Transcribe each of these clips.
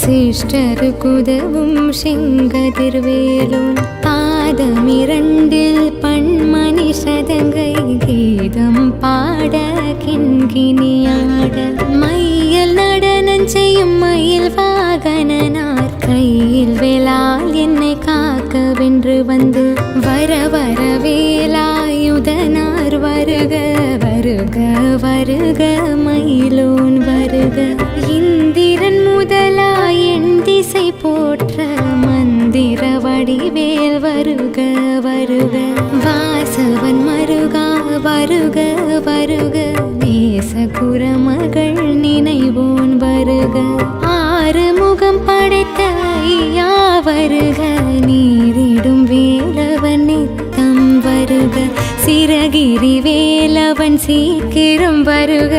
சிஷ்டருக்குதவும் செங்கதிர்வேலோன் பாதமிரண்டில் பன்மணி சதங்கை கீதம் பாட கிண்கிணியாட மையல் நடனம் செய்யும் மயில் வாகனனார் கையில் வேளால் என்னை காக்க வென்று வந்து வர வர வேலாயுதனார் வருக வருக வருக மயிலோன் வருக இந்திரன் முதலாய் என் திசை போற்ற மந்திர வடிவேல் வருக வருக வாசவன் மருகா வருக வருக நேச குரமகள் நினைவோன் வருக ஆறுமுகம் படைத்த ஐயா வருக நீரிடும் வேலவன் நித்தம் வருக சிரகிரி வேலவன் சீக்கிரம் வருக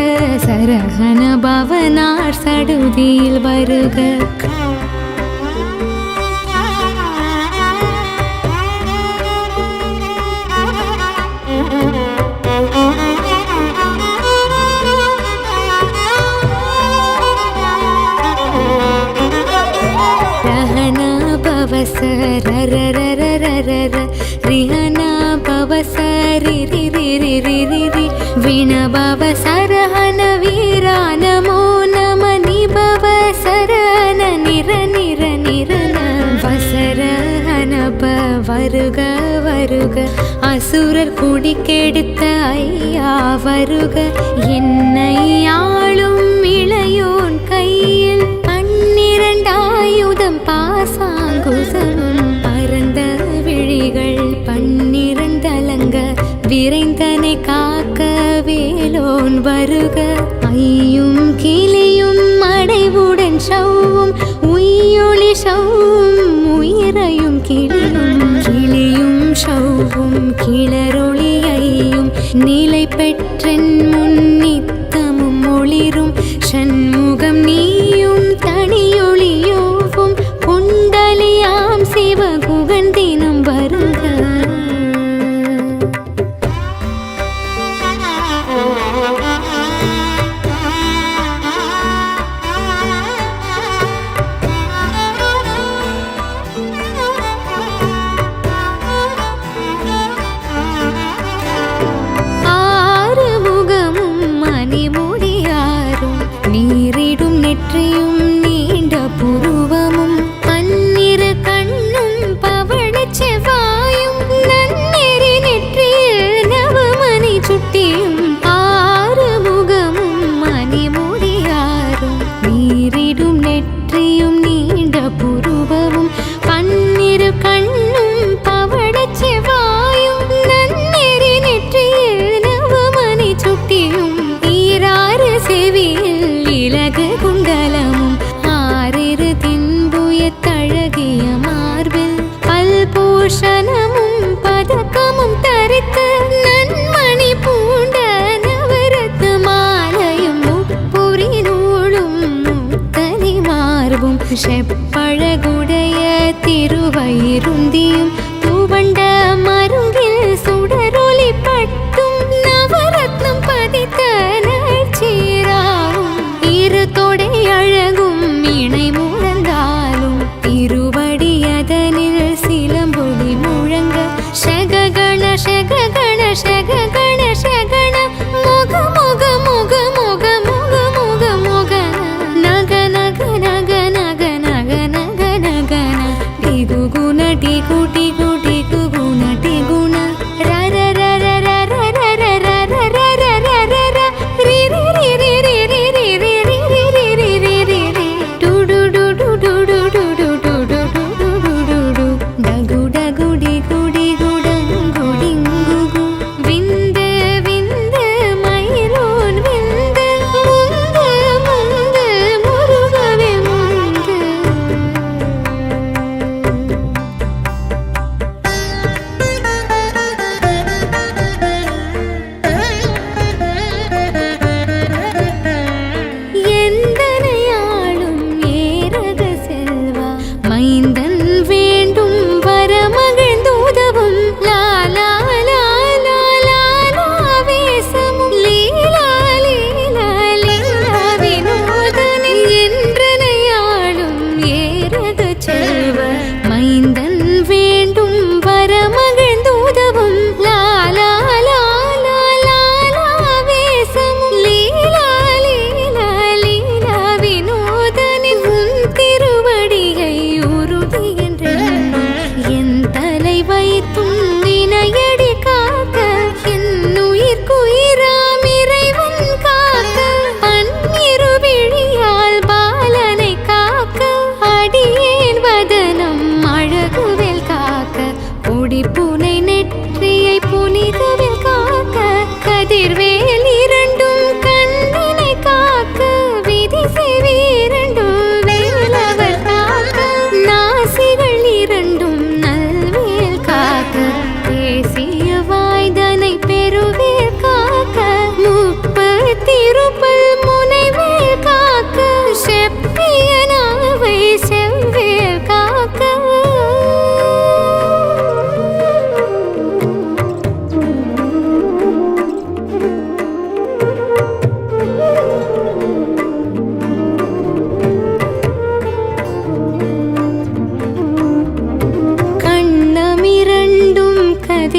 சரஹன பவனார் சடுதியில் வருக ரிஹனா பவசரி ரி ரி ரி ரி ரி ரி விணபவ சரஹன வீரா நமோ நம நிபவ சரஹன நிர நிர நிரன வசரஹனப வருக வருக அசுரர் குடி கெடுத்த ஐயா வருக என்னை ஆளும் இளையோன் கையில் பன்னிரண்டாயுதம் பாசாங்குசமும் பரந்த விழிகள் பன்னிரண்டலங்க விரைந்தனை காக்க வேலோன் வருக ஐயும் கிளியும் அடைவுடன் சவ்வும் உய்யொளி சவ்வும் உயிரையும் கிளியும் சவ்வும் கிளரொளியையும் நிலை பெற்றென் முன் நித்தமும் ஒளிரும் சண்முகம் நீயும் தனியொளியோவும் குண்டலியாம் சிவகுகன் தினம் வருக ஆறுமுகமும் மணிமுடியாரும் நீரிடும் நெற்றியும் நீண்ட புருவமும் பன்னிரு கண்ணும் பவழச் செவ்வாயும் நன்னெறி நெற்றியில் நவமணி சுட்டியும் ஆறுமுகமும் மணிமுடியாரும் நீரிடும் நெற்றியும் நீண்ட புருவமும் பன்னிரு கண்ணும் பவழச் செவ்வாயும் நன்னெறி நெற்றியில் நவமணி சுட்டியும் ஈராறு செவியில் இலகு குண்டலமும் ஆறிரு தின்புயத்தழகிய மார்பில் பல்பூஷணமும் பதக்கமும் தரித்த நன்மணி பூண்ட நவரத்ன மாலையும் முப்புரி நூலும் முத்தனி மார்பும் செப்பழகுடைய திருவயிருந்தியும் தூவண்ட மருங்கில் சுடரொளி பட்டும் நவரத்னம் பதித்த நற்சீராவும் இரு தொடை அழகும் இணை முழங்காலும் திருவடியதனில் சிலம்பொலி முழங்க ஷககண ஷககண ஷககண ஷகண முக முக முக முக முக முக முக நக நக நக நக நக நக நக டிகு குண டிகு டிகு டிகு குண டிகுண ரர ரர ரர ரர ரர ரர ரர ரி ரி ரி ரி ரி ரி ரி ரி ரி ரி ரி ரி ரி ரி டு டு டு டு டு டு டு டு டு டு டு டு டு டு டகு டகு டிகு டிகு டங்கு டிங்குகு விந்து விந்து மயிலோன் விந்து முந்து முந்து முருகவே முந்து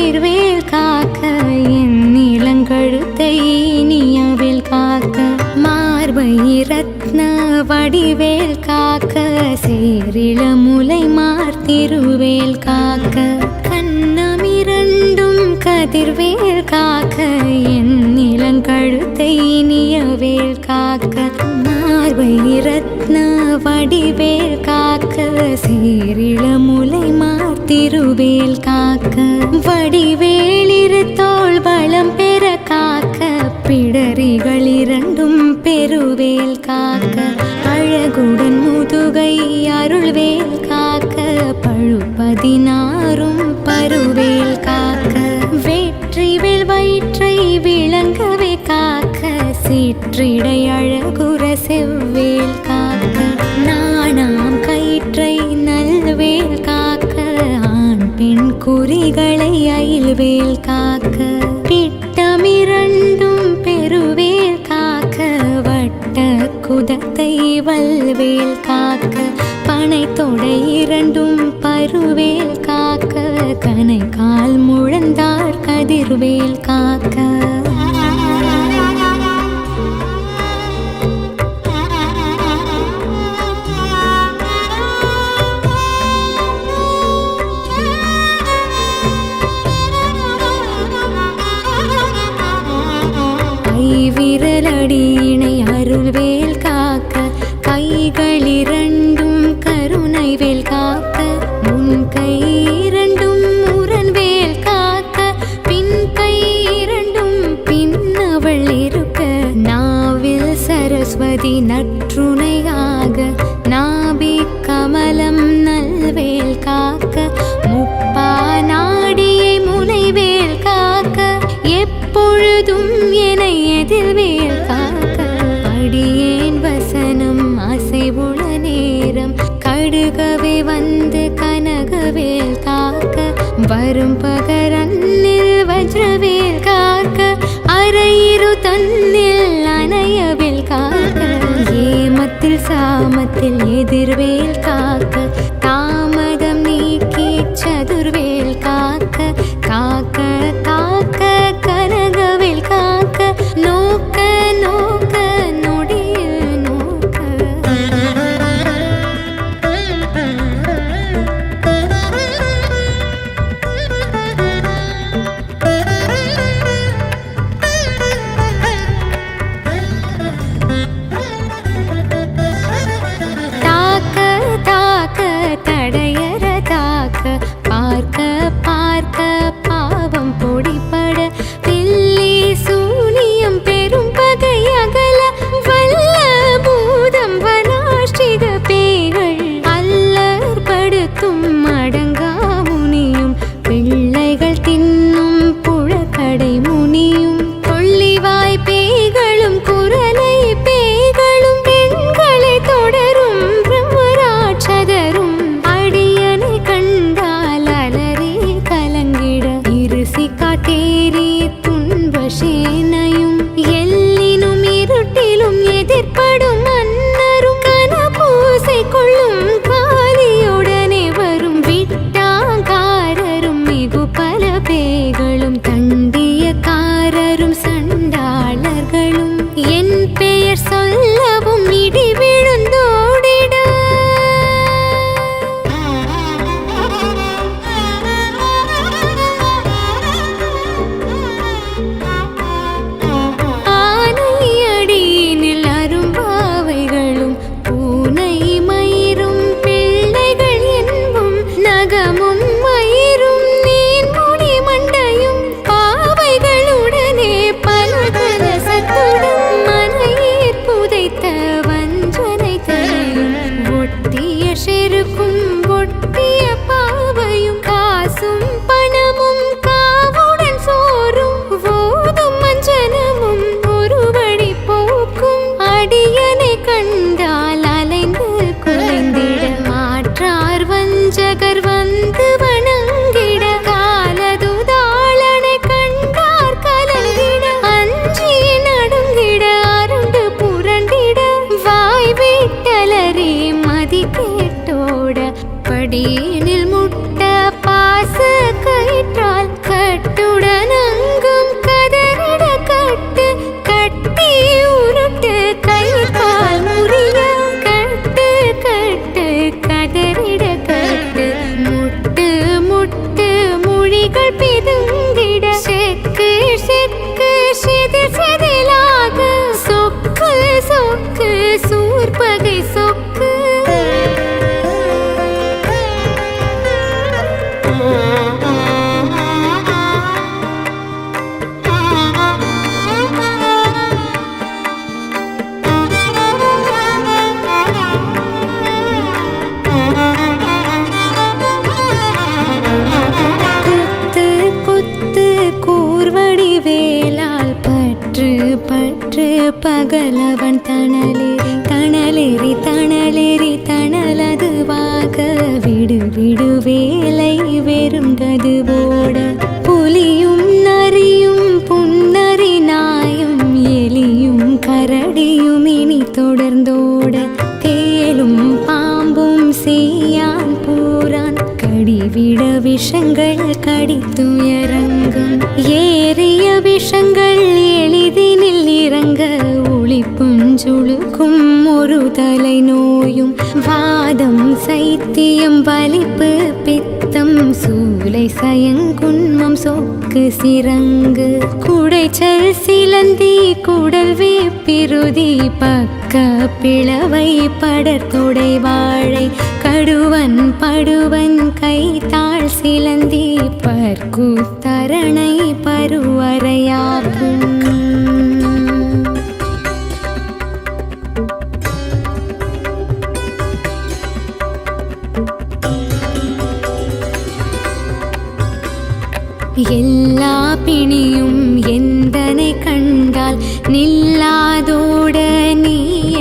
கதிர்வேல் காக்க என் இளங்கழுத்தை இனியவேல் காக்க மார்பை ரத்ன வடிவேல் காக்க சேரிள முலை மார்த்திருவேல் காக்க கண்ணமிரண்டும் கதிர்வேல் காக்க என் இளங்கழுத்தை இனியவேல் காக்க மார்பை ரத்ன வடிவேல் காக்க சேரிள முலை மார்த்திருவேல் காக்க வடிவேலிரு தோள் வளம் பெற காக்க பிடரிகள் இரண்டும் பெருவேல் காக்க அழகுடன் முதுகை அருள்வேல் காக்க பழுப்பதினாரும் பருவேல் காக்க வெற்றிவேல் வயிற்றை விளங்கவே காக்க சிற்றிடை அழகுற செவ்வேல் காக்க நாணாம் கயிற்றை நல்வேல் காக்க ஆண் பெண் குறிகளை அயில்வேல் காக்க பிட்டமிரண்டும் பெருவேல் காக்க வட்ட குதத்தை வல்வேல் காக்க பனை தொடை இரண்டும் பருவேல் காக்க கனை கால் முழந்தார் கதிர்வேல் காக்க விரலடியினை அருள்வேல் காக்க கைகளிரண்டும் கருணைவேல் காக்க முன் கை இரண்டும் முரண்வேல் காக்க பின் கை இரண்டும் பின்னவள் இருக்க நாவில் சரஸ்வதி நற்றுணையாக நாபி கமலம் நல்வேல் காக்க முப்பா நாடியை முனைவேல் காக்க எப்பொழுதும் என எதிர்வேல் காக்க அடியேன் வசனம் அசைவுள நேரம் கடுகவே வந்து கனகவேல் காக்க வரும் பகரன்னில் வஜ்ரவேல் காக்க அரையிரு தன்னில் அணையவேல் காக்க ஏமத்தில் சாமத்தில் எதிர்வேல் காக்க தாமதம் நீக்கி சதுர்வேல் காக்க காக்க காக்க கனகவேல் காக்க நோக்க நோக்க நொடியில் நோக்க தாக்க தாக்க பகலவன் தணலேறி தணலேறி தணலேறி தணலதுவாக விடு விடு வேலை வெறுங்கது போட புலியும் நரியும் புன்னரி நாயும் எலியும் கரடியும் இனி தொடர்ந்தோட தேலும் பாம்பும் செய்யான் பூரான் கடிவிட விஷங்கள் கடித்துயரங்கும் ஏறிய விஷங்கள் எளிதினில் இறங்க ஒளிப்புஞ்சுழுக்கும் ஒரு தலை நோயும் வாதம் சைத்தியம் வலிப்பு பித்தம் சூலை சயங்குன்மம் சொக்கு சிறங்கு குடைச்சல் சிலந்தி குடல் வேப்பிருதி பக்க பிளவை படர்தொடை வாழை கடுவன் படுவன் கைத்தாள் சிலந்தி பற்குத்தரணை பருவரையாகும் எல்லா பிணியும் எந்தனை கண்டால் நில்லாதோட நீ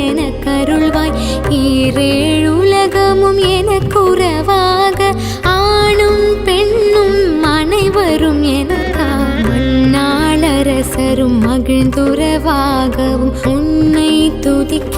என கருள்வாய் ஈரேழுலகமும் எனக்குறவாக ஆணும் பெண்ணும் அனைவரும் எனக்கா மண்ணாளரசரும் மகிழ்ந்துறவாகவும் உன்னை துதிக்க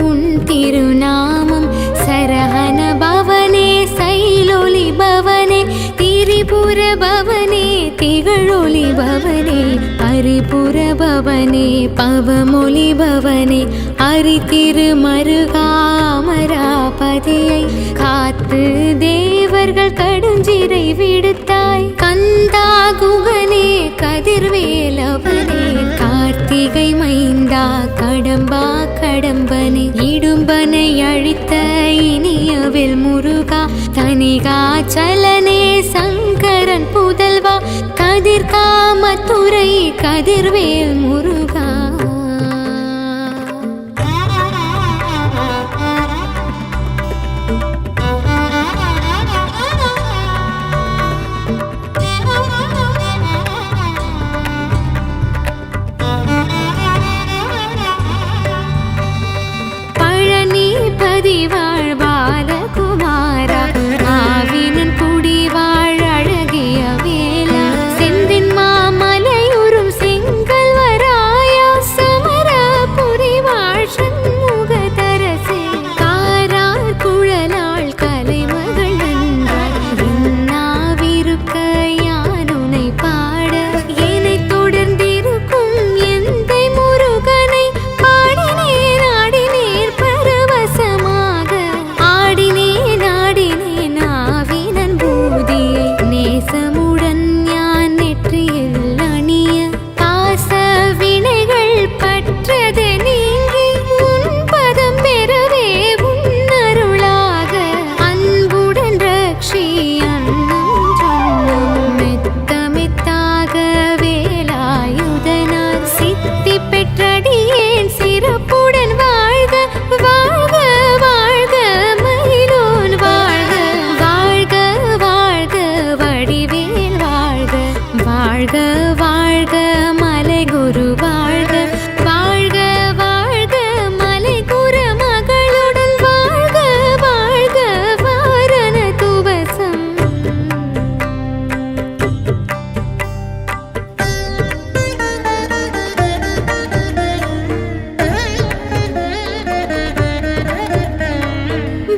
உன் திருநாமம் சரஹண பவனே சைலொலி பவனே திரிபுர பவனே திகழொலி பவனே பரிபுர பவனே பவமொழி பவனே அரி திருமருகாமராபதியை காத்து தேவர்கள் கடுஞ்சிறை விடுத்தாய் கந்தா குகனே கதிர்வேலவனே கார்த்திகை மைந்தா கடம்பா கடம்பனே இடும்பனை அழித்த இனியவில் முருகா தனிகாச்சலனே சங்கரன் புதல்வா கதிர்காமத்துறை கதிர்வேல் முருகா பழனிபதி வாழ் பாலகுமாரா ஆவினன் குடி வாழ் அழகிய வேலா செந்தின் மாமலையுறும் செங்கல் வராயா சமரபுரி வாழ் சண்முகதரசே காரார் குழலாள் கலைமகள் நன்றாய் இன்னாவிருக்க யானுனை பாட என்னை தொடர்ந்திருக்கும் எந்தை முருகனை பாடினேன் ஆடினேன் பரவசமாக ஆடினேன் ஆடினேன் ஆவினன் பூதியை நேசமுடன் ஞான் நெற்றியில் அணிய பாச வினைகள் பற்றது நீங்கி உன் பதம் பெறவே உன்னருளாக அன்புடன் ரக்ஷி அன்னும் சொன்னும் மெத்த மெத்தாக வேலாயுதனால் சித்தி பெற்றடியேன் சிறப்புடன் வாழ்க வாழ்க வாழ்க மயிலோன் வாழ்க வாழ்க வாழ்க வடிவேல் வாழ்க வாழ்க வாழ்க மலைகுரு வாழ்க வாழ்க வாழ்க மலைகுரு மகளுடன் வாழ்க வாழ்க வாரண துவசம்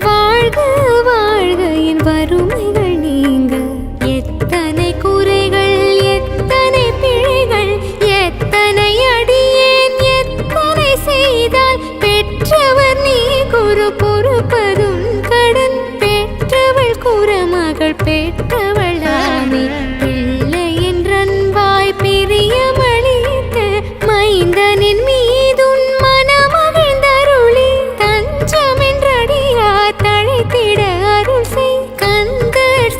வாழ்க வாழ்க என் வறுமைகள் நீங்க எத்தனை குறைகள் எத்தனை பிழைகள் எத்தனை அடியேன் எத்தனை செய்தால் பெற்றவர் நீ குரு பொறுப்பதும் கடன் பெற்றவள் குறமகள் பெற்றவள் ஆமே பிள்ளை என்றன்பாய் பிரியமளித்த மைந்தனின் மீதுன் மனமகிழ்ந்தருளி தஞ்சம் என்றடியா தழைத்திட அருள் செய் கந்தர்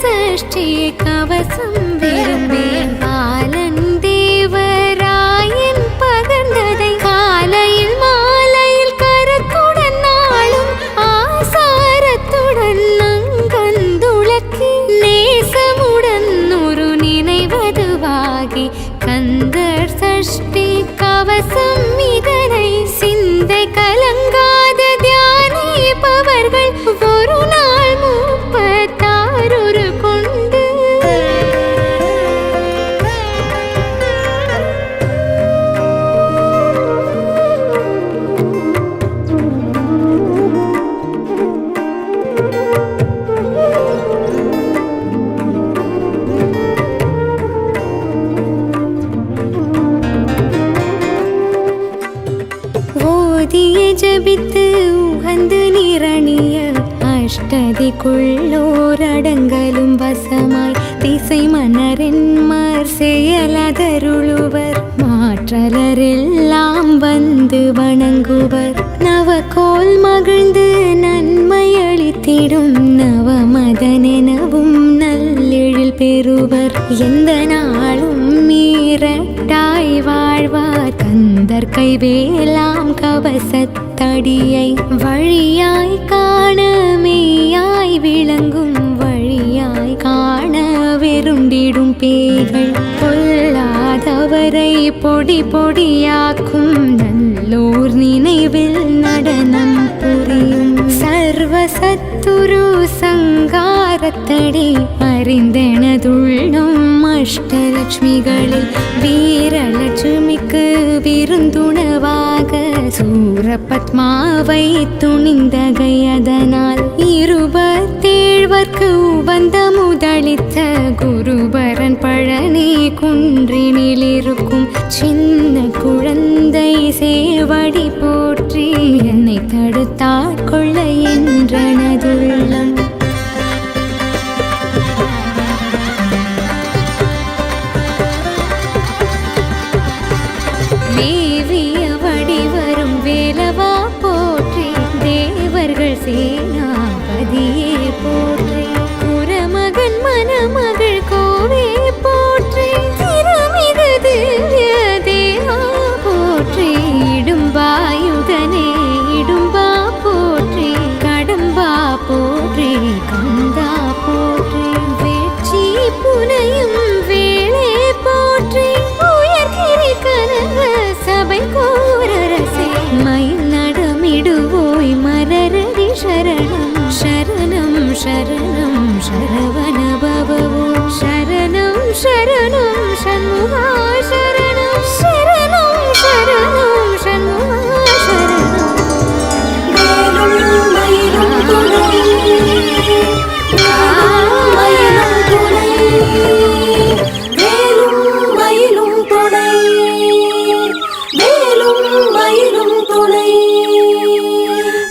சஷ்டி கவசம் விரும்பேன் பாலன் தேவராயன் பகர்ந்ததை காலையில் மாலையில் கரத்துடன் நாளும் ஆசாரத்துடன் நங்கந்துளக்கி நேசமுடன் ஒரு நினைவதுவாகி கந்தர் சஷ்டி கவசம் இதனை சிந்தை கலங்காத தியானிப்பவர்கள் ஒரு நாள் 36 கொண்டு ஓதிய ஜபித்து உகந்து நிரணிய அஷ்டதிக்குள்ளோரடங்கலும் வசமாய் திசை மன்னரின் செயலதருளுவர் மாற்றலரெல்லாம் வந்து வணங்குவர் நவகோல் மகிழ்ந்து நன்மையளித்திடும் நவமதனெனவும் நல்லெழில் பெறுவர் எந்த நாளும் மீறட்டாய் வாழ்வார் கந்தர் கைவேலாம் கவசத்தடியை வழியாய் காண மெய்யாய் விளங்கும் வழியாய் காண வெருண்டிடும் பேய்கள் பொல்லாதவரை பொடி பொடியாக்கும் நல்லோர் நினைவில் நடனம் புரியும் சர்வசத்துரு சங்காரத்தடி அறிந்தெனதுள்ளும் அஷ்டலட்சுமிகளில் வீரலட்சுமிக்கு விருந்துணவாக சூரபத்மாவை துணிந்தகையதனால் 27 உவந்த முதளித்த குருபரன் பழனி குன்றினில் இருக்கும் சின்ன குழந்தை சேவடி போற்றி என்னை தடுத்தாட்கொள்ள என்றனதுள்ளம் மேவிய வடிவரும் வேலவா போற்றி தேவர்கள் சேனாபதியே போற்றி குரமகன் மணமகள் கோவே போற்றி திறமிகு திவ்ய தேவா போற்றி இடும்பாயுதனே இடும்பா போற்றி கடம்பா போற்றி கந்தா போற்றி வெற்றி புனையும் வேளே போற்றி உயர்கிரி கனக சபை கோரரசே மயில் நடமிடுவோய் மரரடி சரணம் சரணம் சரணம் சரவண பவவோ சரணம் சரணம் சண்முகா சரணம் சரணம் சரணம் சண்முகா சரணம் வேலும் மயிலும் துணை மயிலும் துணை வேலும் மயிலும் துணை வேலும் மயிலும் துணை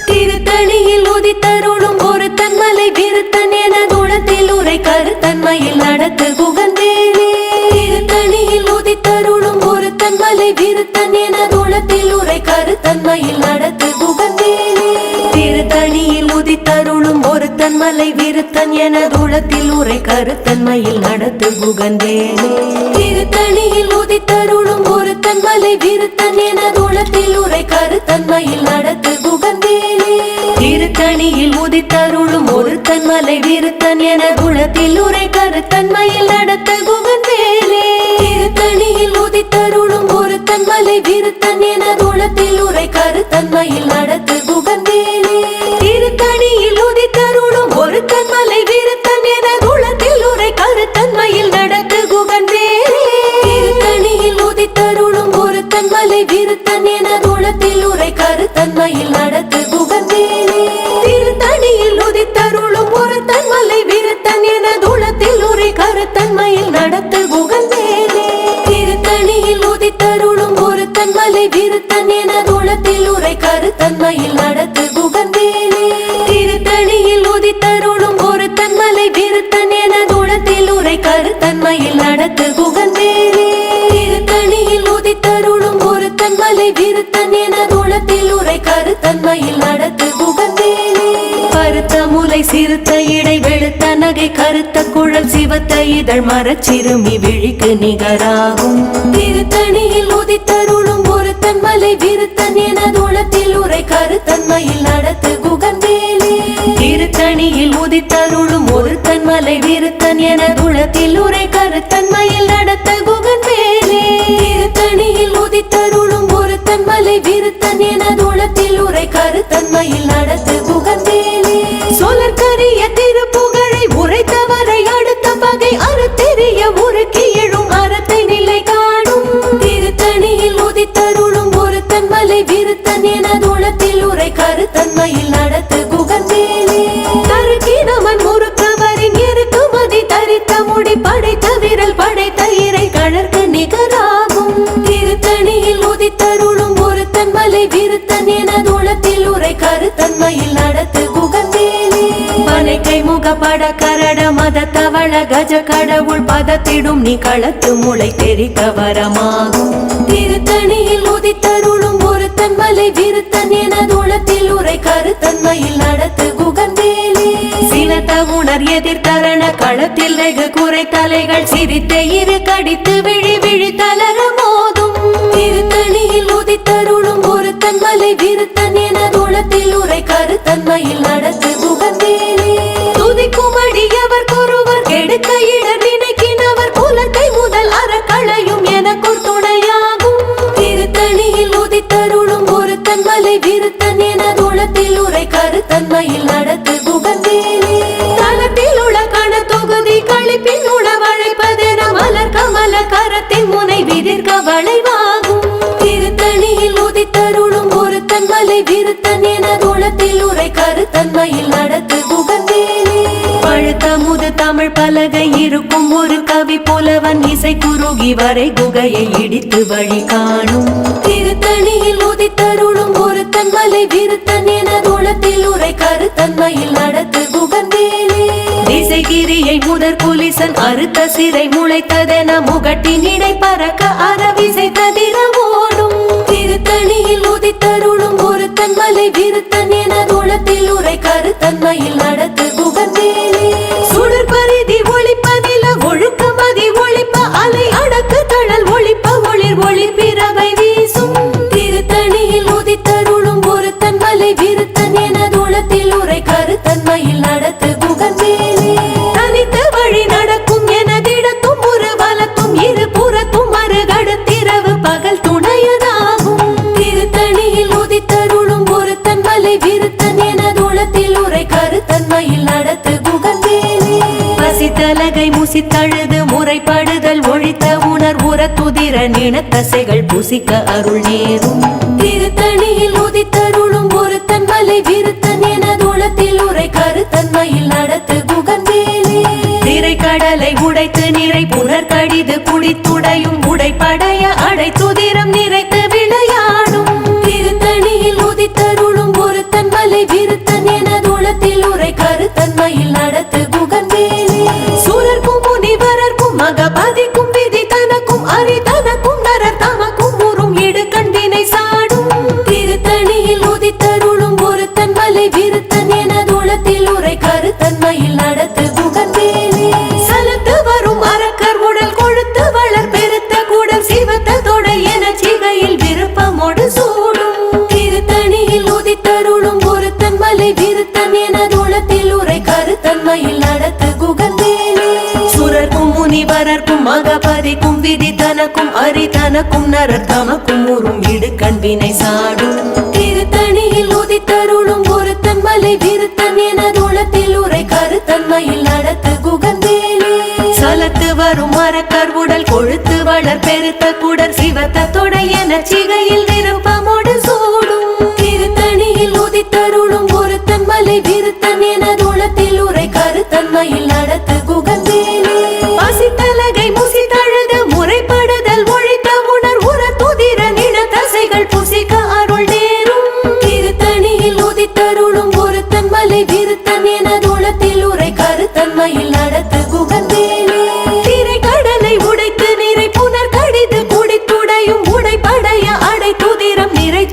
திருத்தணியில் உதித்தருளும் ஒரு தன்மலை விருத்தன் என குணத்தில் உரை கருத்தன்மையில் நடத்து குகந்தேனே திருத்தணியில் உதித்தருளும் ஒரு தன்மலை விருத்தன் என குணத்தில் உரை கருத்தன்மையில் நடத்து குகந்தேனே திருத்தணியில் உதித்தருளும் ஒரு தன்மலை விருத்தன் என குணத்தில் உரை கருத்தன்மையில் நடத்து குகந்தேனே திருத்தணியில் உதித்தருளும் ஒரு தன்மலை விருத்தன் என குணத்தில் உரை கருத்தன்மையில் நடத்து குகந்தேனே திருத்தணியில் உதித்தருளும் ஒரு தன்மலை விருத்தன் என குணத்தில் உரை கருத்தன்மையில் நடத்த குகந்தேனே திருத்தணியில் உதித்தருளும் ஒரு தன்மலை விருத்தன் என குணத்தில் உரை கருத்தன்மையில் நடத்து குகந்தேனே திருத்தணியில் உதித்தருளும் ஒரு தன்மலை விருத்தன் என குணத்தில் உரை கருத்தன்மையில் நடத்து குகந்தேனே திருத்தணியில் உதித்தருளும் ஒரு தன்மலை விருத்தன் என குணத்தில் உரை கருத்தன்மையில் நடத்து குகந்தேனே திருத்தணியில் உதித்தருளும் ஒரு தன்மலை விருத்தன் என குணத்தில் உரை கருத்தன்மையில் நடத்து குகந்தேனே திருத்தணியில் உதித்தருளும் ஒரு தன்மலை விருத்தன் என குணத்தில் உரை கருத்தன்மையில் நடத்து குகந்தேனே திருத்தணியில் உதித்தருளும் ஒரு தன்மலை விருத்தன் என குணத்தில் உரை கருத்தன்மையில் நடத்து குகந்தேனே திருத்தணியில் உதித்தருளும் ஒரு தன்மலை விருத்தன் என குணத்தில் உரை கருத்தன்மையில் நடத்து குகந்தேனே கருத்த முலை சிறுத்த இடை வெளுத்த நகை கரு கருத்த குழல் சிவத்த இதழ் மரச்சிறுமி விழிக்கு நிகராகும். திருத்தணியில் உதித்தருளும் ஒருத்தன் மலை விருத்தன் என தூளத்தில் உரை கருத்தன்மையில் நடத்து குகன்வேலே. திருத்தணியில் உதித்தருளும் ஒருத்தன் மலை விருத்தன் என தூளத்தில் உரை கருத்தன்மையில் நடத்த குகன்வேலே. திருத்தணியில் உதித்தருளும் ஒருத்தன் மலை விருத்தன் என தூளத்தில் உரை கருத்தன்மையில் நடத்து குகன்வேலே. சொலற்கரிய திருப்புகழை உரைத்தவரை அடுத்த பகை அறுத்தெறிய உருக்கி எழும் அறத்தை நிலை காணும். திருத்தணியில் உதித்தருளும் ஒருத்தன் மலை விருத்தன் என தூளத்தில் உரை கருத்தன்மையில் நடத்து குகன்வேலே. கருக்கினவன் முறுக்கவரின் இருக்குமதி தரித்த முடி படைத்த விரல் படைத்த இறை கழற்கு நிகராகும். திருத்தணியில் உதித்தருளும் ஒருத்தன் மலை விருத்தன் என தூளத்தில் உரை கருத்தன்மையில் நடத்து குகன்வேலே. பனைக்கை முகப்பட கரட மத தவள கஜ கடவுள் பதத்திடும் நீ களத்து முளை தெரிக்க வரமாகும். திருத்தணியில் உதித்தருளும் ஒருத்தன் மலை விருத்தன் என தூளத்தில் உரை கருத்தன்மையில் நடத்து குகன்வேலே. சினத்த உணர் எதிர்த்தரண களத்தில் வெகு குறை தலைகள் சிரித்த இரு கடித்து விழி விழி தளர மோதும். திருத்தணியில் உதித்தருளும் ஒருத்தன் மலை விருத்தன் என தூளத்தில் உரை கருத்தன்மையில் நடத்து குகன்வேலே. துதிக்கும் அடியவர் ஒருவர் கெடுக்க இடர் நினைக்கினவர் குலத்தை முதல் அறக்களையும் எனக்குள் துணையாகும். திருத்தணியில் உதித்தருளும் ஒருத்தன் மலை விருத்தன் என தூளத்தில் உரை கருத்தன்மையில் நடத்து குகன்வேலே. தளத்தில் உள்ள கண தொகுதி கழிப்பின் உளவழைப்பதென மலர் கமல கரத்தின் முனை விதிர்க்க வளைவாகும். திருத்தணியில் உதித்தருளும் ஒருத்தன் மலை விருத்தன் என தூளத்தில் உரை கருத்தன்மையில் நடத்து குகன்வேலே. பழுத்த முது தமிழ் பலகை இருக்கும் ஒரு கவி புலவன் இசை குறுகி வரை குகையை இடித்து வழி காணும். திருத்தணியில் உதித்தருளும் ஒருத்தன் மலை விருத்தன் என தூளத்தில் உரை கருத்தன்மையில் நடத்து குகன்வேலே. திசைகிரியை முதற் புலிசன் அறுத்த சிறை முளைத்ததென முகட்டின் இடை பறக்க அறவிசை ததிர ஓடும். திருத்தணியில் உதித்தருளும் ஒருத்தன் மலை விருத்தன் என தூளத்தில் உரை கருத்தன்மையில் நடத்து குகன்வேலே. சுடர் பரிதி ஒளிப்ப நில ஒழுக்க மதி ஒளிப்ப அலை அடக்கு தழல் ஒளிப்ப ஒளிர் ஒளி பிறவை வீசும். திருத்தணியில் உதித்தருளும் ஒருத்தன் மலை விருத்தன் என தூளத்தில் உரை கருத்தன்மையில் நடத்து குகன்வேலே. தனித்து வழி நடக்கும் எனதிடத்தும் ஒரு வலத்தும் இரு புறத்தும் மறுகடத்திரவு பகல் துணையதாகும். திருத்தணியில் உதித்தருளும் ஒருத்தன் மலை விருத்தன் என தூளத்தில் உரை கருத்தன்மையில் நடத்து குகன்வேலே. பசித்தலகை முசித்தழுது முறைப்படுதல் ஒழித்த உணர் உர துதிர நினத்தசைகள் புசிக்க அருள் நேரும். திருத்தணியில் உதித்தருளும் ஒருத்தன் மலை விருத்தன் என தூளத்தில் உரை கருத்தன்மையில் நடத்து குகன்வேலே. திரை கடலை உடைத்து நிறை புனர் கடிது குடித்துடையும் உடைப்படைய அடை துதிரம் நிறைத்து விளையாடும். திருத்தணியில் உதித்தருளும் ஒருத்தன் மலை விருத்தன் என தூளத்தில் உரை கருத்தன்மையில் நடத்து குகன்வேலே. சூரர்க்கும் முனிவரர்க்கும் மகபதிக்கும் விதி தனக்கும் அரி தனக்கும் நரர் தமக்கும் உறும் இடு கண்டினை சாடும். திருத்தணியில் உதித்தருளும் ஒருத்தன் மலை விருத்தன் என தூளத்தில் உரை கருத்தன்மையில் நடத்து குகன்வேலே. சலத்து வரும் அரக்கர் உடல் கொழுத்து வளர் பெருத்த கூடல் சிவத்த தொடை என சிகையில் விருப்பமோடு சூடும். திருத்தணியில் உதித்தருளும் ஒருத்தன் மலை விருத்தன் என தூளத்தில் உரை கருத்தன்மையில் நடத்து குகன்வேலே. சுரர்க்கும் முனிவரர்க்கும் மகபதிக்கும் விதி தனக்கும் அரி தனக்கும் நரர் தமக்கும் உறும் இடு கண்வினை சாடும். திருத்தணியில் உதித்தருளும் ஒருத்தன் மலை விருத்தன் என தூளத்தில் உரை கருத்தன்மையில் நடத்து குகன்வேலே. சலத்து வரும் அரக்கர் உடல் கொழுத்து வளர் பெருத்த குடர் சிவத்த தொடை என சிகையில் விருப்பமோடு சூடும். திருத்தணியில் உதித்தருளும் ஒருத்தன் மலை விருத்தன் என தூளத்தில் உரை கருத்தன்மையில் நடத்து குகன்வேலே. பசித்தலகை முசித்தழுது முறைப்படுதல் ஒழித்த உணர் உர துதிர நினத்தசைகள் புசிக்க அருள் நேரும். திருத்தணியில் உதித்தருளும் ஒருத்தன் மலை விருத்தன் என தூளத்தில் உரை கருத்தன்மையில் நடத்து குகன்வேலே. திரை கடலை உடைத்து நிறை புனர் கடிது குடித்துடையும் உடைப்படைய அடை துதிரம் நிறை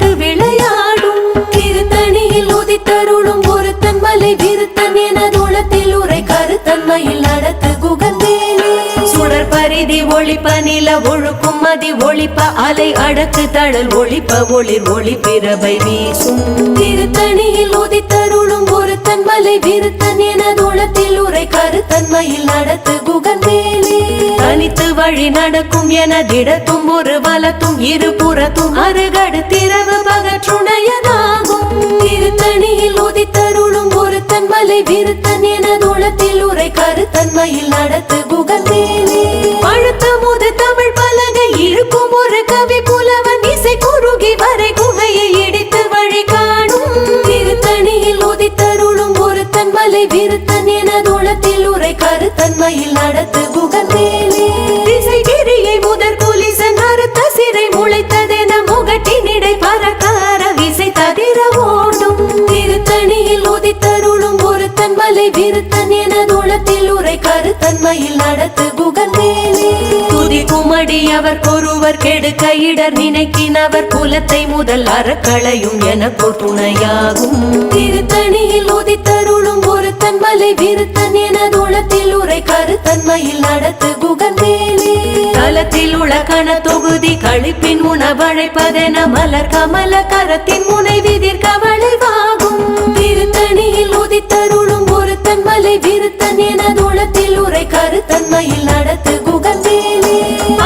ஒளிப்ப நில ஒழுக்கும் மதி ஒளிப்ப அலை அடக்கு தழல் ஒளிப்ப ஒளிர் ஒளி பிறவை வீசும் திருத்தணியில் உதித்தருளும் ஒருத்தன் மலை விருத்தன் என தூளத்தில் உரை கருத்தன்மையில் நடத்து குகன் வேலே தனித்து வழி நடக்கும் என திடத்தும் ஒரு வலத்தும் இருபுறத்தும் அருகடு திரவு பகற்றுணையதாகும் திருத்தணியில் உதித்தருளும் ஒருத்தன் மலை விருத்தன் என தூளத்தில் உரை கருத்தன்மையில் நடத்து குகன் வேலே பழுத்த முது தமிழ் பலகை இருக்கும் ஒரு கவி புலவன் இசை குறுகி வரை குகையை இடித்து வழி காணும் திருத்தணியில் உதித்தருளும் ஒருத்தன் மலை விருத்தன் என தூளத்தில் உரை கருத்தன்மையில் நடத்து குகன் வேலே திசைகிரியை முதற் குலிசன் அறுத்த சிறை முளைத்ததென முகட்டினிடை பறக்கார விசை தவிர ஓடும் திருத்தணியில் உதித்தருளும் ஒருத்தன் மலை விருத்தன் என தூளத்தில் உரை கருத்தன்மையில் நடத்து குகன் வேலே துதி குமடி அவர் ஒருவர் கெடுக்க இடர் நினைக்கினவர் குலத்தை முதல் அறக்களையும் எனக்கு துணையாகும் திருத்தணியில் உதித்தருளும் ஒருத்தன் மலை விருத்தன் என தூளத்தில் உரை கருத்தன்மையில் நடத்து குகன் வேலே தலத்தில் உள்ள கண தொகுதி கழிப்பின் உணவழைப்பதென மலர் கமல கரத்தின் முனை விதிர் கவளைவாகும் திருத்தணியில் உதித்தருளும் ஒருத்தன் மலை விருத்தன் என தூளத்தில் உரை கருத்தன்மையில் நடத்து குகன் வேலே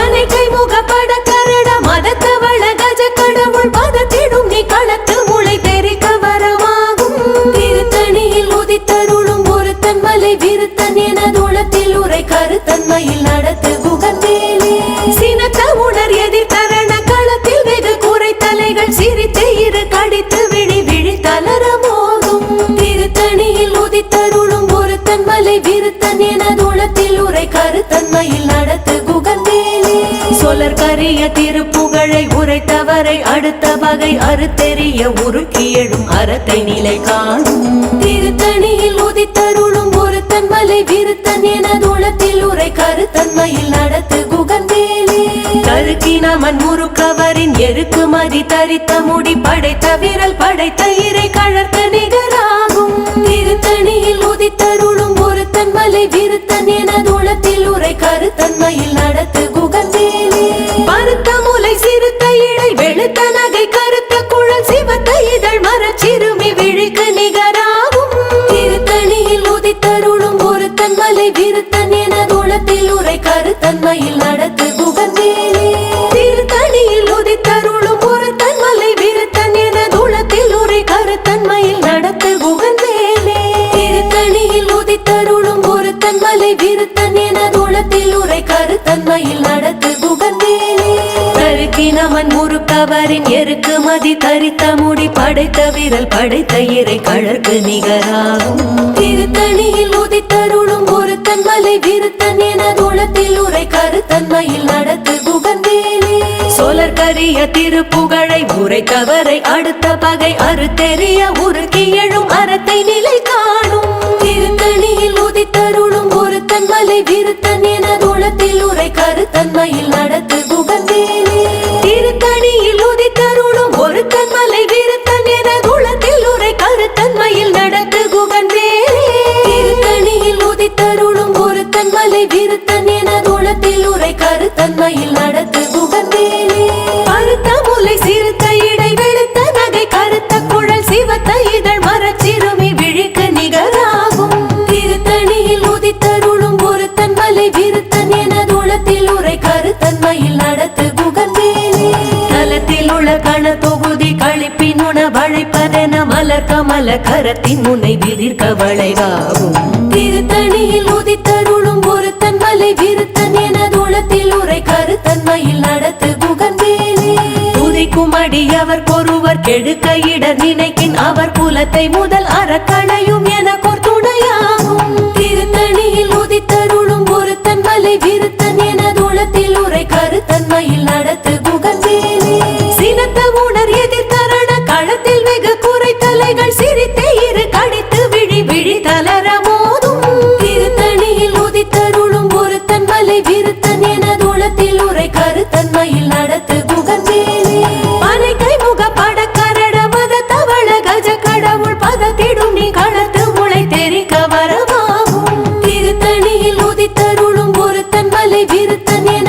அனைக்கை முகப்பட கரட மதத்தவள கஜ கடவுள் பதத்திடும் நீ களத்து முளை தெரிக்க வரமாகும் திருத்தணியில் உதித்தருளும் ஒருத்தன் மலை விருத்தன் என தூளத்தில் உரை கருத்தன்மையில் நடத்து குகன் வேலே சினத்த உணர் எதிர் தரண களத்தில் வெகு குறை தலைகள் சிரித்து இரு கடித்து விழி விழி தளர மோதும் திருத்தணியில் உதித்தருளும் ஒருத்தன் மலை விருத்தன் என தூளத்தில் உரை கருத்தன்மையில் நடத்து குகன் வேலே சொலர் கரிய திருப்புகழை உரைத்தவரை அடுத்த வகை அறுத்தெறிய உருக்கி எழும் அறத்தை நிலை காணும் திருத்தணியில் உதித்தருளும் ஒருத்தன் மலை விருத்தன் என தூளத்தில் உரை கருத்தன்மையில் நடத்து குகன் வேலே கருக்கினமன் முறுக்கவரின் எருக்கு மதி தரித்த முடி படைத்த விரல் படைத்த இறை கழற்க நிகராகும் திருத்தணியில் உதித்தருளும் ஒருத்தன் மலை விருத்தன் என தூளத்தில் உரை கருத்தன்மையில் நடத்து குகன் வேலே பருத்த முலை சிறுத்த இடை வெளுத்த நகை கருத்த குழல் சிவத்த இதழ் மரச்சிறுமி விழிக்கு நிகராகும் திருத்தணியில் உதித்தருளும் ஒருத்தன் மலை விருத்தன் என தூளத்தில் உரை கருத்தன்மையில் நடத்து குகன் வேலே திருத்தணியில் உதித்தருளும் ஒருத்தன் மலை விருத்தன் என தூளத்தில் உரை கருத்தன்மையில் நடத்து குகன் வேலே திருத்தணியில் உதித்தருளும் ஒருத்தன் மலை விருத்தன் என தூளத்தில் உரை கருத்தன்மையில் நடத்து குகன் வேலே தருக்கினமன் முறுக்கவரின் எருக்கு மதி தரித்த முடி படைத்த விரல் படைத்த இறை கழற்கு நிகராகும் திருத்தணியில் உதித்தருளும் ஒருத்தன் மலை விருத்தன் என தூளத்தில் உரை கருத்தன்மையில் நடத்து குகன் வேலே சொலர் கரிய திருப்புகழை உரைத்தவரை அடுத்த பகை அறுத்தெறிய உருக்கி எழும் அறத்தை நிலை காணும் திருத்தணியில் உதித்தருளும் ஒருத்தன் மலை விருத்தன் என தூளத்தில் உரை கருத்தன்மையில் நடத்து குகன் வேலே திருத்தணியில் உதித்தருளும் ஒருத்தன் மலை விருத்தன் என தூளத்தில் உரை கருத்தன்மையில் நடத்து குகன் வேலே திருத்தணியில் உதித்தருளும் ஒருத்தன் மலை விருத்தன் என தூளத்தில் உரை கருத்தன்மையில் நடத்து குகன் வேலே பருத்த முலை சிறுத்த இடை வெளுத்த நகை கருத்த குழல் சிவத்த இதழ் மரச்சிறுமி விழிக்கு நிகராகும் திருத்தணியில் உதித்தருளும் ஒருத்தன் மலை விருத்தன் என தூளத்தில் உரை கருத்தன்மையில் நடத்து குகன் வேலே தலத்தில் உள்ள கண தொகுதி கழிப்பின் உணவழைப்பதென மலர் கமல கரத்தின் முனை விதிர்க்க வளைவாகும் திருத்தணியில் உதித்தருளும் ஒருத்தன் மலை விருத்தன் என தூளத்தில் உரை கருத்தன்மையில் நடத்து குகன் வேலே துதிக்கும் அடி அவர் ஒருவர் கெடுக்க இடர் நினைக்கின் அவர் குலத்தை முதல் அறக்களையும் எனக்கு துணையாகும் திருத்தணியில் உதித்தருளும் ஒருத்தன் மலை விருத்தன் என தூளத்தில் உரை கருத்தன்மையில் நடத்து குகன் வேலே சினத்த உணர் எதிர் தரண களத்தில் வெகு குறை தலைகள் சிரித்தே இரு கடித்து விழி விழி தளர மோதும் திருத்தணியில் உதித்தருளும் ஒருத்தன் மலை விருத்தன் என தூளத்தில் உரை கருத்தன்மையில் நடத்து குகன் வேலே அனைக்கை முகப்பட கரட மத தவள கஜ கடவுள் பதத்திடும் நீ களத்து முளை தெரிக்க வரமாகும் திருத்தணியில் உதித்தருளும் ஒருத்தன் மலை விருத்தன் என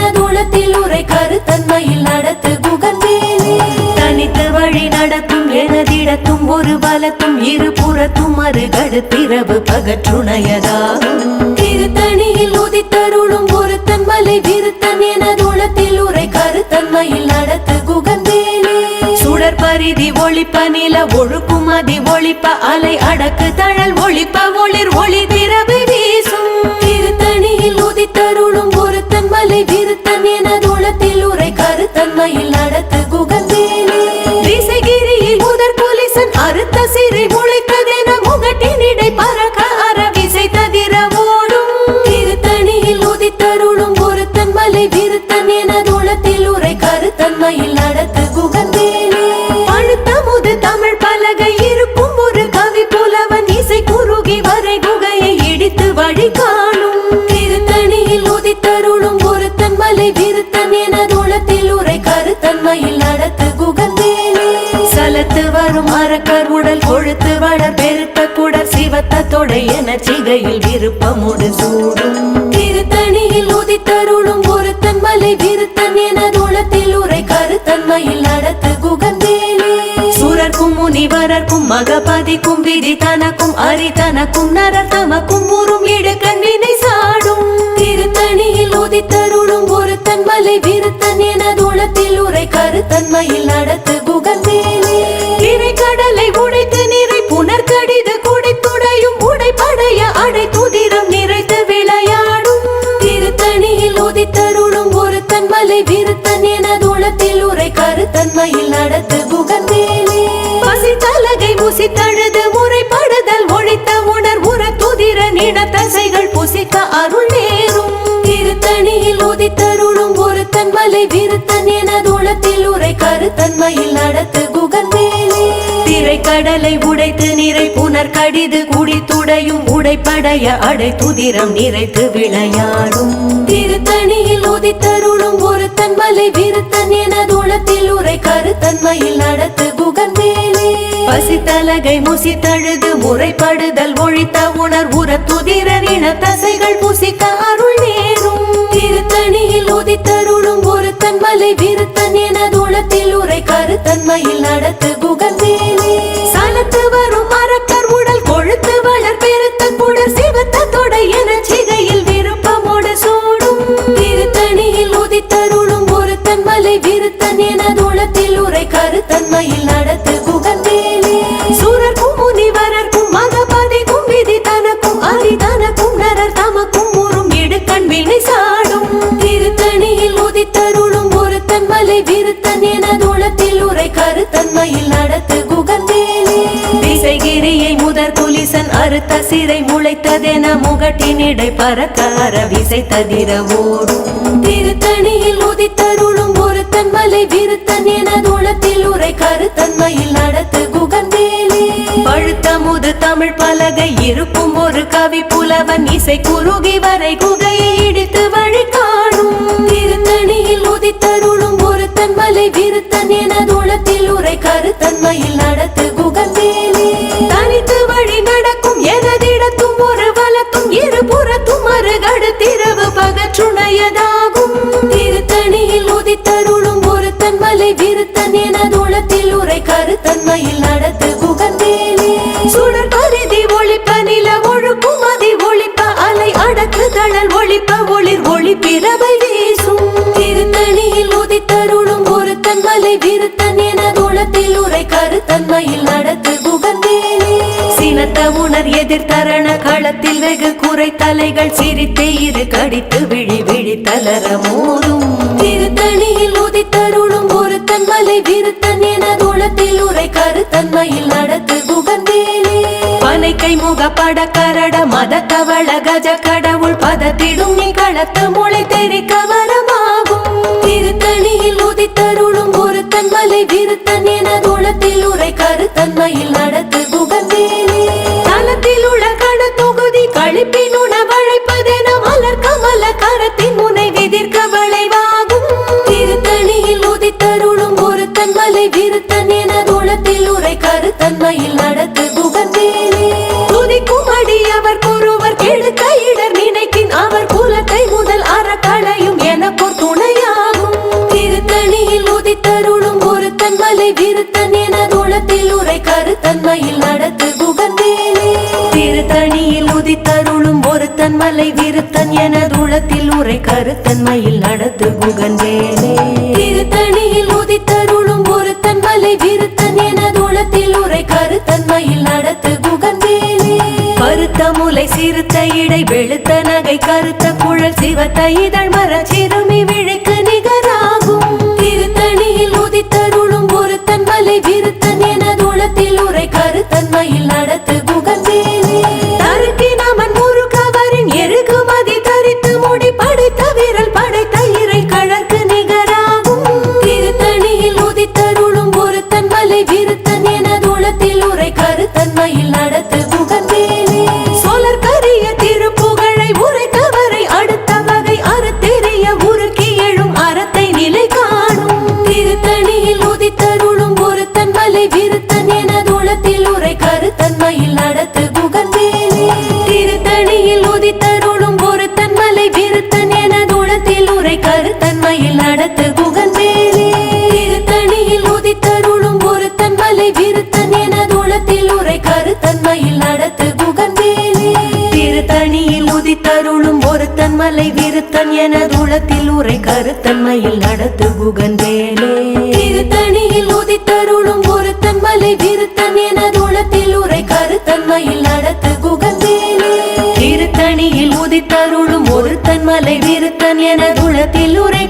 மறுகடுத்திரவு பகற்றுணையதாகும் திருத்தணியில் உதித்தருளும் ஒருத்தன் மலை விருத்தன் எனதுளத்தில் உரை கருத்தன்மையில் நடத்து குகந்தேலே சுடர் பரிதி ஒளிப்ப நில ஒழுக்கும் அதி ஒளிப்ப அலை அடக்கு தழல் ஒளிப்ப ஒளிர் ஒளி திரவு வீசும் திருத்தணியில் உதித்தருளும் ஒருத்தன் மலை விருத்தன் எனதுளத்தில் உரை கருத்தன்மையில் நடத்து குகந்தேலே திசைகிரியில் முதற் புலிசன் அறுத்த சிறை முளைத்ததென முகட்டினிடை பறக்க அரவிசை ததிர ஓடும் திருத்தணியில் உதித்தருளும் ஒருத்தன் மலை விருத்தன் எனதுளத்தில் உரை கருத்தன்மையில் நடத்து குகந்தேலே பழுத்த முது தமிழ் பலகை இருக்கும் ஒரு கவி புலவன் இசை குறுகி வரை குகையை இடித்து வழி காணும் திருத்தணியில் உதித்தருளும் ஒருத்தன் மலை விருத்தன் எனதுளத்தில் உரை கருத்தன்மையில் நடத்து குகந்தேலே சலத்து வரும் அரக்கர் உடல் கொழுத்து வளர் பெருத்த குடர் சிவத்த தொடை என சிகையில் விருப்பமுடு சூடும் திருத்தணியில் உதித்தருளும் ஒருத்தன் மலை விருத்தன் எனதுளத்தில் உரை கருத்தன்மையில் நடத்து குகந்தேலே சுரர்க்கும் முனிவரர்க்கும் மகபதிக்கும் விதி தனக்கும் அரி தனக்கும் நரர் தமக்கும் ஊரும் இடுக்கண் வினை சாடும் திருத்தணியில் உதித்தருளும் ஒருத்தன் மலை விருத்தன் எனதுளத்தில் உரை கருத்தன்மையில் நடத்து குகந்தேலே திரை கடலை உடைத்து நிறை புனர் கடிது குடித்துடையும் உடைப்படைய அடை துதிரம் நிறைத்து விளையாடும் திருத்தணியில் உதித்தருளும் ஒருத்தன் மலை விருத்தன் எனதுளத்தில் உரை கருத்தன்மையில் நடத்து குகந்தேலே பசி தலகை முசித்தழுது முறைப்படுதல் ஒழித்த உணர் உற துதிர நின தசைகள் புசிக்க அருள் நேரும் திருத்தணியில் உதித்தருளும் ஒருத்தன் மலை விருத்தன் எனதுளத்தில் உரை கருத்தன்மையில் நடத்து குகந்தேலே திரை கடலை உடைத்து நிறை புனர் கடிது குடித்துடையும் உடைப்படைய அடை துதிரம் நிறைத்து விளையாடும் திருத்தணியில் உதித்தருளும் ஒருத்தன் மலை விருத்தன் எனதுளத்தில் உரை கருத்தன்மையில் நடத்து குகந்தேலே பசித்தலகை முசித்தழுது முறைப்படுதல் ஒழித்த உணர் உற துதிர நின தசைகள் புசிக்க அருள் நேரும் திருத்தணியில் உதித்தருளும் ஒருத்தன் மலை விருத்தன் எனதுளத்தில் உரை கருத்தன்மையில் நடத்து குகந்தேலே சலத்து வரும் அரக்கர் உடல் கொழுத்து வளர் பெருத்த குடர் சிவத்த தொடை என சிகையில் விருப்பமோடு சூடும் திருத்தணியில் உதித்தருளும் ஒருத்தன் மலை விருத்தன் எனதுளத்தில் உரை கருத்தன்மையில் நடத்து குகந்தேலே சுரர்க்கும் முனிவரர்க்கும் மகபதிக்கும் விதி தனக்கும் அரி தனக்கும் நரர் தமக்கும் ஊரும் இடுக்கண் வினை சாடும் திருத்தணியில் உதித்தருளும் ஒருத்தன் மலை விருத்தன் எனதுளத்தில் உரை கருத்தன்மையில் நடத்து குகந்தேலே திசைகிரியை முதற் புலிசன் அறுத்த சிறை முளைத்ததென முகட்டினிடை பறக்க அரவிசை ததிர ஓடும் திருத்தணியில் உதித்தருளும் ஒருத்தன் மலை விருத்தன் எனதுளத்தில் உரை கருத்தன்மையில் நடத்து குகந்தேலே பழுத்த முது தமிழ் பலகை இருக்கும் ஒரு கவி புலவன் இசை குறுகி வரை குகையை இடித்து வழி காணும் திருத்தணியில் உதித்தருளும் ஒருத்தன் மலை விருத்தன் எனதுளத்தில் உரை கருத்தன்மையில் நடத்து குகந்தேலே தனித்து வழி நடக்கும் எனதிடத்தும் ஒரு வலத்தும் இருபுறத்தும் மறுகடுத்திரவு பகற்றுணையதாகும் திருத்தணியில் உதித்தருளும் ஒருத்தன் மலை விருத்தன் எனதுளத்தில் உரை கருத்தன்மையில் நடத்து குகந்தேலே சுடர் பரிதி ஒளிப்ப நில ஒழுக்கும் அதி ஒளிப்ப அலை அடக்கு தழல் ஒளிப்ப ஒளிர் ஒளி பிறவை வீசும் திருத்தணியில் உதித்தருளும் ஒருத்தன் மலை விருத்தன் எனதுளத்தில் உரை கருத்தன்மையில் நடத்து குகந்தேலே சினத்த உணர் எதிர் தரண களத்தில் வெகு குறை தலைகள் சிரித்து இரு கடித்து விழி விழி தளர மோதும் திருத்தணியில் உதித்தருளும் ஒருத்தன் மலை விருத்தன் எனதுளத்தில் உரை கருத்தன்மையில் நடத்து குகந்தேலே பனைக்கை முகப்பட கரட மத கவள கஜ கடவுள் பதத்திடும் நிகழத்த முளை தெரிக்க வரமாகும் திருத்தணியில் உதித்தருளும் ஒருத்தன் மலை விருத்தன் எனதுளத்தில் உரை கருத்தன்மையில் நடத்து குகந்தேலே தலத்தில் உள்ள கட தொகுதி கழிப்பின் உணவழைப்பதென மலர் கமல கரத்தின் முனை விதிர்க்க வளைவாகும் திருத்தணியில் உதித்தருளும் ஒருத்தன் மலை விருத்தன் எனதுளத்தில் உரை கருத்தன்மையில் நடத்து குகந்தேலே துதிக்கும் அடியவர் ஒருவர் கெடுக்க இடர் நினைக்கின் அவர் குலத்தை முதல் அறக்களையும் எனக்கோர் துணையாகும் திருத்தணியில் உதித்தருளும் ஒருத்தன் மலை விருத்தன் எனதுளத்தில் உரை கருத்தன்மையில் நடத்து குகந்தேலே மலை விருத்தன் எனதுளத்தில் உரை கருத்தன்மையில் நடத்து குகன்வேலே திருத்தணியில் உதித்தருளும் ஒருத்தன் மலை விருத்தன் எனதுளத்தில் உரை கருத்தன்மையில் நடத்து குகன்வேலே பருத்த முலை சிறுத்த இடை வெளுத்த நகை கருத்த குழல் சிவத்த இதழ் மரச்சிறுமி விழிக்கு நிகராகும் திருத்தணியில் உதித்தருளும் ஒருத்தன் மலை விருத்தன் எனதுளத்தில் உரை கருத்தன்மையில் நடத்து குகன்வேலே தருக்கி நமன் முருகவரின் எருகுமதி தரித்து முடி படைத்த விரல் படைத்த இறை கழற்கு நிகராகும் திருத்தணியில் உதித்தருளும் ஒருத்தன் மலை விருத்தன் எனதுளத்தில் உரை கருத்தன்மையில் நடத்து குகன்வேலே சோழர் கரிய திருப்புகழை உரைத்தவரை அடுத்த வகை அறத்தெரிய உருக்கி எழும் அறத்தை நிலை காணும் திருத்தணியில் உதித்தருளும் ஒருத்தன் மலை விருத்தன் எனதுளத்தில் உரை கருத்தன்மையில் நடத்து குகன்வேலே திருத்தணியில் உதித்தருளும் ஒருத்தன் மலை விருத்தன் எனதுளத்தில் உரை கருத்தன்மையில் நடத்து குகன்வேலே திருத்தணியில் உதித்தருளும் ஒருத்தன் மலை விருத்தன் எனதுளத்தில் உரை கருத்தன்மையில் நடத்து குகன்வேலே திருத்தணியில் உதித்தருளும் ஒருத்தன் மலை விருத்தன் எனதுளத்தில் உரை கருத்தன்மையில் நடத்து குகன்வேலே திருத்தணியில் உதித்தருளும் ஒருத்தன் மலை விருத்தன் எனதுளத்தில் உரை கருத்தன்மையில் நடத்து குகன்வேலே திருத்தணியில் உதித்தருளும் ஒருத்தன் மலை விருத்தன் எனதுளத்தில் உரை